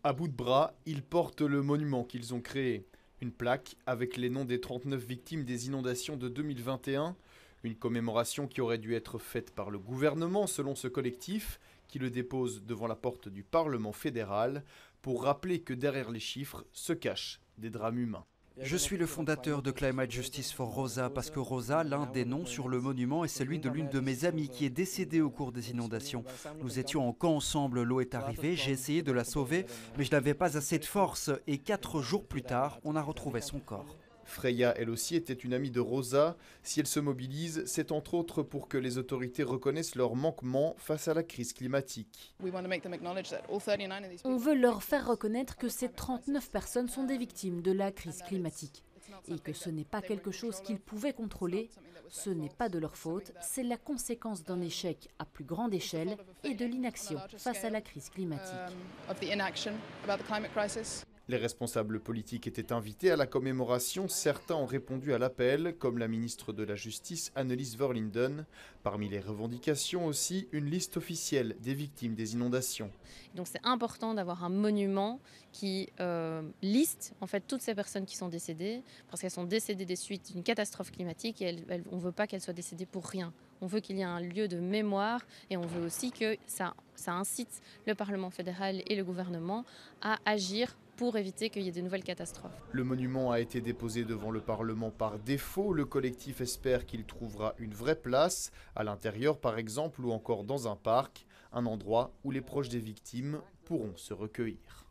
À bout de bras, ils portent le monument qu'ils ont créé. Une plaque avec les noms des 39 victimes des inondations de 2021. Une commémoration qui aurait dû être faite par le gouvernement selon ce collectif, qui le dépose devant la porte du Parlement fédéral pour rappeler que derrière les chiffres se cachent des drames humains. Je suis le fondateur de Climate Justice for Rosa parce que Rosa, l'un des noms sur le monument est celui de l'une de mes amies qui est décédée au cours des inondations. Nous étions en camp ensemble, l'eau est arrivée, j'ai essayé de la sauver, mais je n'avais pas assez de force et 4 jours plus tard, on a retrouvé son corps. Freya, elle aussi, était une amie de Rosa. Si elle se mobilise, c'est entre autres pour que les autorités reconnaissent leurs manquements face à la crise climatique. On veut leur faire reconnaître que ces 39 personnes sont des victimes de la crise climatique et que ce n'est pas quelque chose qu'ils pouvaient contrôler, ce n'est pas de leur faute, c'est la conséquence d'un échec à plus grande échelle et de l'inaction face à la crise climatique. Les responsables politiques étaient invités à la commémoration. Certains ont répondu à l'appel, comme la ministre de la Justice Annelies Verlinden. Parmi les revendications aussi, une liste officielle des victimes des inondations. Donc c'est important d'avoir un monument qui liste en fait toutes ces personnes qui sont décédées, parce qu'elles sont décédées des suites d'une catastrophe climatique et on ne veut pas qu'elles soient décédées pour rien. On veut qu'il y ait un lieu de mémoire et on veut aussi que ça incite le Parlement fédéral et le gouvernement à agir pour éviter qu'il y ait de nouvelles catastrophes. Le monument a été déposé devant le Parlement par défaut. Le collectif espère qu'il trouvera une vraie place, à l'intérieur par exemple ou encore dans un parc, un endroit où les proches des victimes pourront se recueillir.